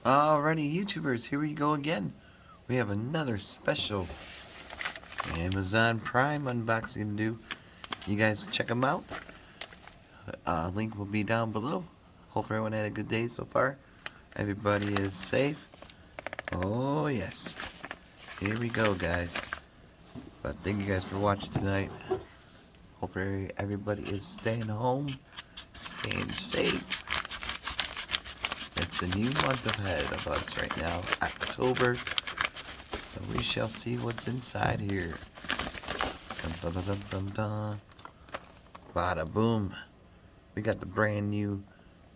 Alrighty, YouTubers, here we go again. We have another special Amazon Prime unboxing to do. You guys check them out. Link will be down below. Hope everyone had a good day so far. Everybody is safe. Oh yes. Here we go, guys. But thank you guys for watching tonight. Hopefully everybody is staying home, staying safe. It's a new month ahead of us right now, October. So we shall see what's inside here. Dun, dun, dun, dun, dun. Bada boom. We got the brand new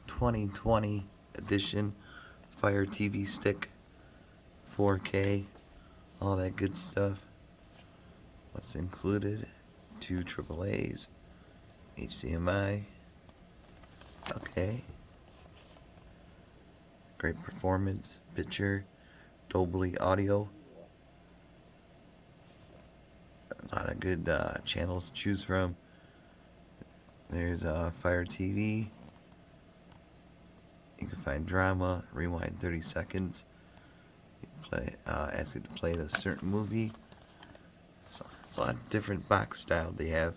2020 edition Fire TV stick, 4K, all that good stuff. What's included? 2 AAAs, HDMI. Okay. Great performance, picture, Dolby audio. A lot of good channels to choose from. There's Fire TV. You can find drama, rewind 30 seconds. You can play, ask it to play a certain movie. So it's a lot of different box style they have.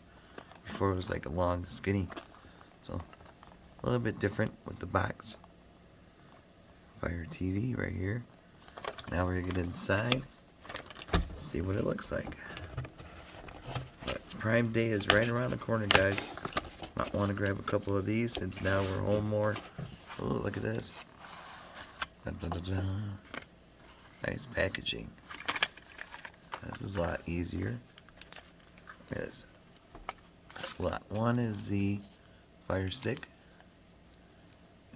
Before it was like a long, skinny. So a little bit different with the box. Fire TV right here. Now we're gonna get inside, see what it looks like. But Prime Day is right around the corner, guys. Might want to grab a couple of these since now we're home more. Oh, look at this. Dun, dun, dun, dun. Nice packaging. This is a lot easier. Yes. Slot 1 is the Fire Stick.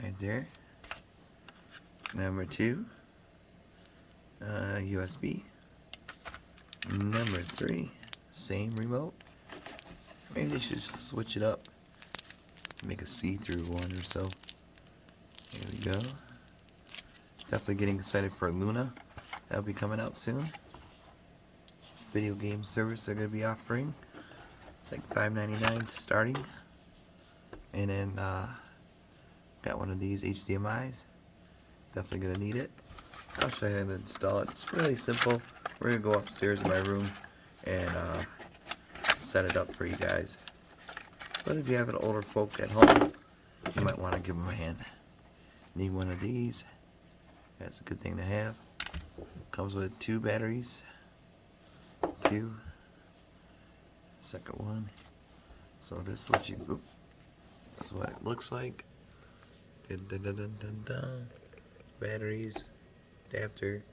Right there. Number 2, USB. Number 3, same remote. Maybe they should switch it up. Make a see-through one or so. Here we go. Definitely getting excited for Luna. That'll be coming out soon. Video game service they're going to be offering. It's like $5.99 starting. And then got one of these HDMIs. Definitely going to need it. I'll show you how to install it. It's really simple. We're going to go upstairs in my room and set it up for you guys. But if you have an older folk at home, you might want to give them a hand. Need one of these. That's a good thing to have. Comes with 2 batteries. 2. Second one. So this is what you. This is what it looks like. Dun, dun, dun, dun, dun, dun. Batteries, adapter.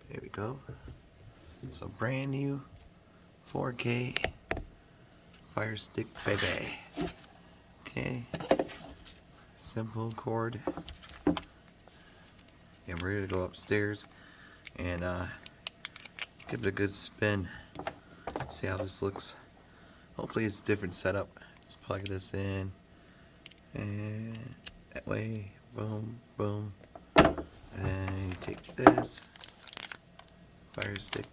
There we go. So brand new 4K Fire Stick, baby. Okay. Simple cord. And we're gonna go upstairs and give it a good spin. See how this looks. Hopefully it's a different setup. Let's plug this in. And that way, boom, boom. And you take this Fire Stick.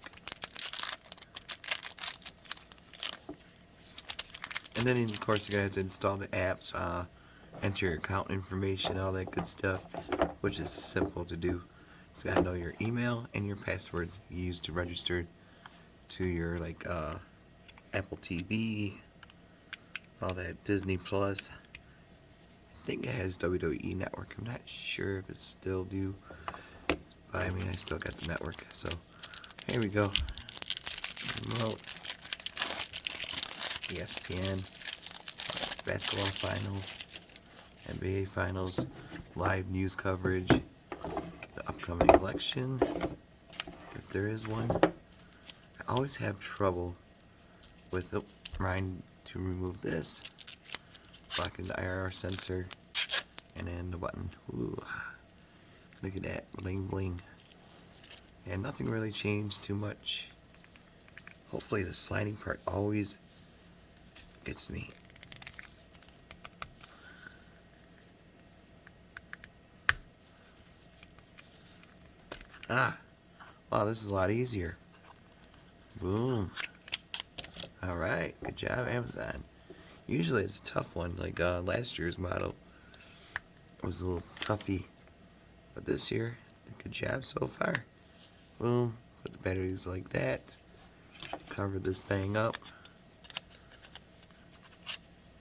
And then of course you're gonna have to install the apps, enter your account information, all that good stuff, which is simple to do. So you gotta know your email and your password you use to register to your like Apple TV, all that Disney Plus. I think it has WWE Network. I'm not sure if it's still due, but I mean I still got the network. So here we go. Remote. ESPN, basketball finals, NBA finals, live news coverage, the upcoming election, if there is one. I always have trouble with trying to remove this, blocking the IR sensor, and then the button. Ooh, look at that, bling bling. And nothing really changed too much. Hopefully the sliding part always gets me. Wow, this is a lot easier. Boom. Alright, good job, Amazon. Usually it's a tough one, like last year's model was a little toughy. But this year, good job so far. Boom, put the batteries like that. Cover this thing up.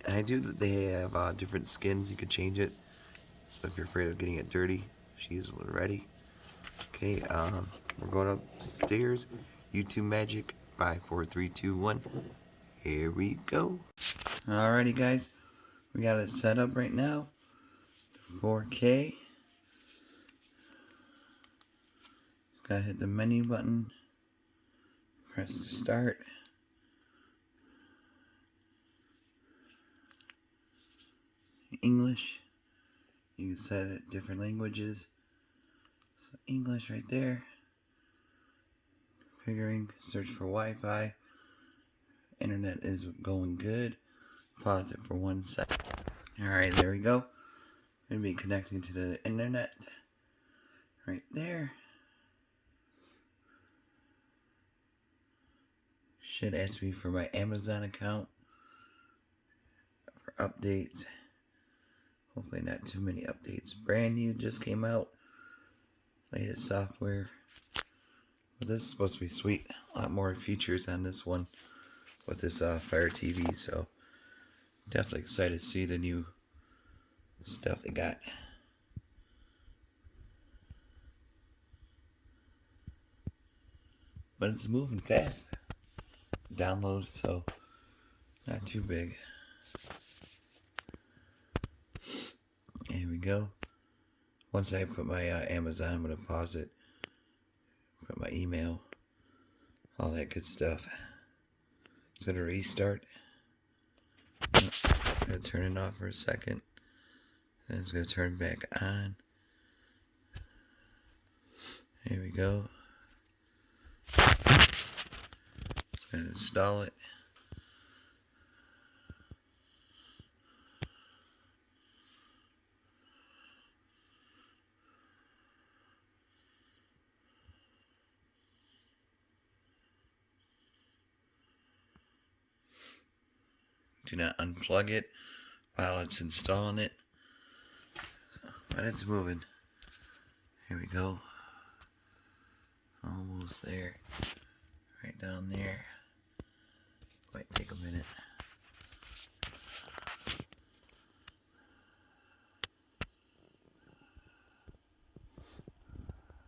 And they have different skins, you can change it. So if you're afraid of getting it dirty, she's ready. Okay, we're going upstairs. YouTube Magic, 5, 4, 3, 2, 1. Here we go. Alrighty guys, we got it set up right now. 4K. Gotta hit the menu button. Press to start. English. You can set it different languages. So English right there. Configuring, search for Wi-Fi. Internet is going good. Pause it for 1 second. Alright, there we go. Gonna be connecting to the internet. Right there. Should ask me for my Amazon account. For updates. Hopefully not too many updates. Brand new, just came out. Latest software. Well, this is supposed to be sweet. A lot more features on this one with this Fire TV. So definitely excited to see the new stuff they got. But it's moving fast. Download, so not too big. Here we go. Once I put my Amazon, I'm going to pause it. Put my email. All that good stuff. It's going to restart. I'm going to turn it off for a second. Then it's going to turn back on. Here we go. Going to install it. Do not unplug it while it's installing it. But it's moving. Here we go. Almost there. Right down there. Might take a minute.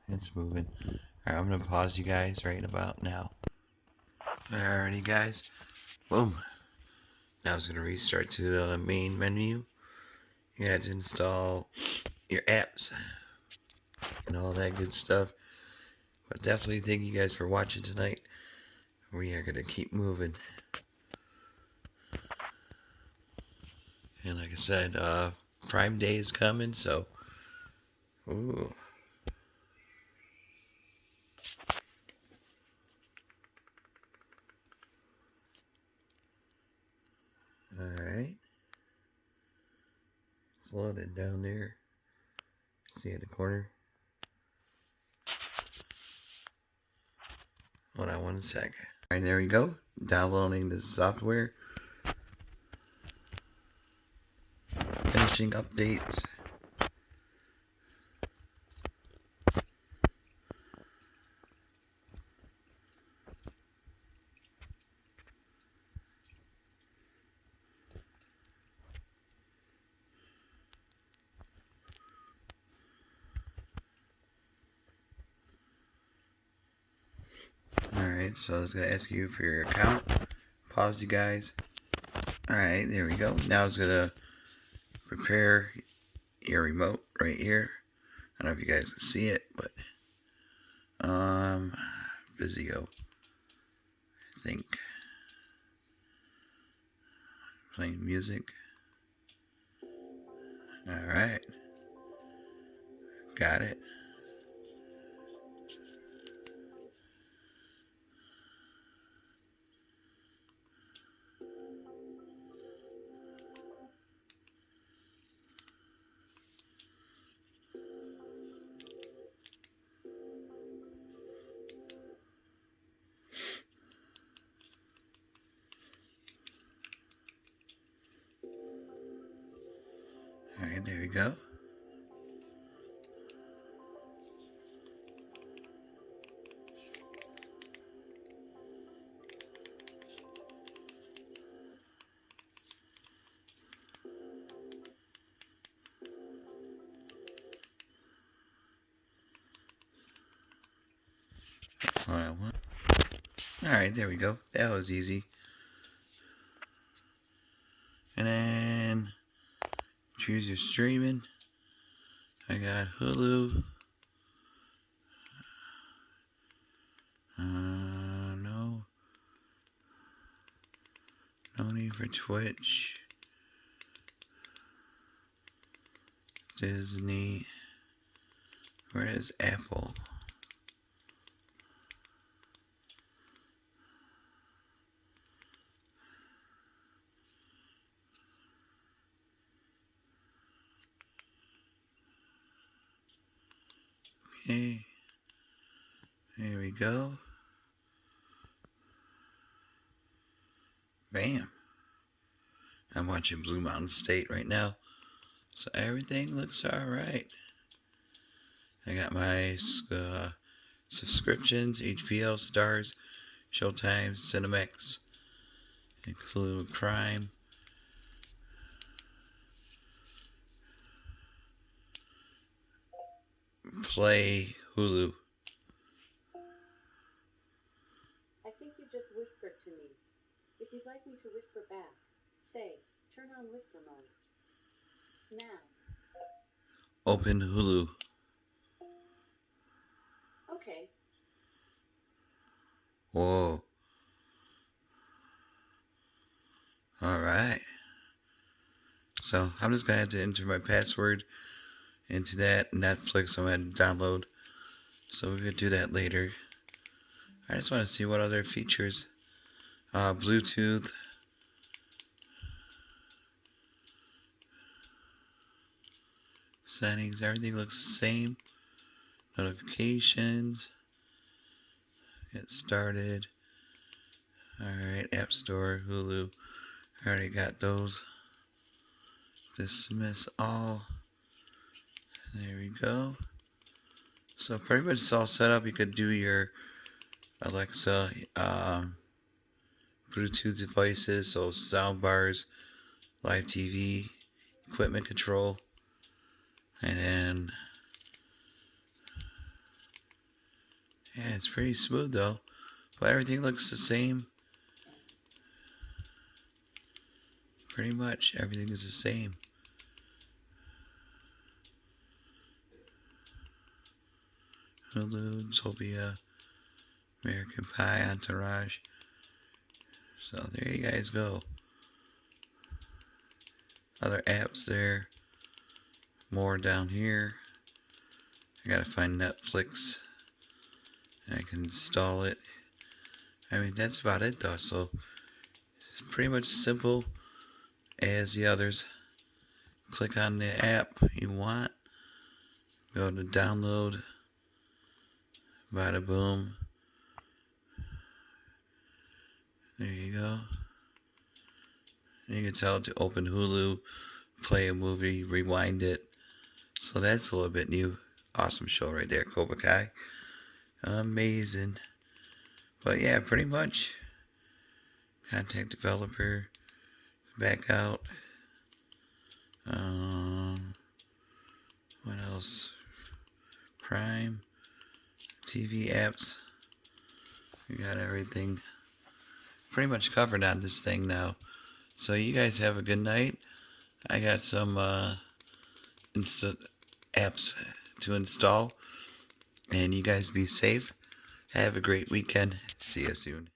It's moving. Alright, I'm going to pause you guys right about now. Alrighty guys. Boom. Now it's going to restart to the main menu. You have to install your apps and all that good stuff. But definitely thank you guys for watching tonight. We are going to keep moving. And like I said, Prime Day is coming, so ooh. Alright. It's loaded down there. See at the corner. Hold on 1 second. Alright, there we go. Downloading the software. Finishing updates. Alright, so I was going to ask you for your account. Pause you guys. Alright, there we go. Now it's going to prepare your remote right here. I don't know if you guys can see it, but Vizio, I think. Playing music. Alright. Got it. Alright, there we go. Alright, there we go. That was easy. And then choose your streaming. I got Hulu. No. No need for Twitch. Disney. Where is Apple? Okay. There we go. Bam. I'm watching Blue Mountain State right now. So everything looks alright. I got my subscriptions, HBO, Stars, Showtime, Cinemax, include Prime. Play Hulu. I think you just whispered to me. If you'd like me to whisper back, say, turn on whisper mode. Now. Open Hulu. Okay. Whoa. Alright. So I'm just gonna have to enter my password into that Netflix I'm gonna download. So we could do that later. I just want to see what other features. Bluetooth. Settings, everything looks the same. Notifications. Get started. Alright, App Store, Hulu. I already got those. Dismiss all. There we go. So pretty much it's all set up. You could do your Alexa, Bluetooth devices, so sound bars, live TV, equipment control, and then yeah, it's pretty smooth though. But everything looks the same. Pretty much everything is the same. Hulu, Zobia, American Pie, Entourage. So there you guys go. Other apps there. More down here. I gotta find Netflix. I can install it. I mean, that's about it though. So it's pretty much simple as the others. Click on the app you want. Go to download. Bada boom. There you go. And you can tell it to open Hulu, play a movie, rewind it. So that's a little bit new. Awesome show right there, Cobra Kai. Amazing. But yeah, pretty much. Contact developer. Back out. What else? Prime. TV apps. We got everything pretty much covered on this thing now. So you guys have a good night. I got some apps to install. And you guys be safe. Have a great weekend. See you soon.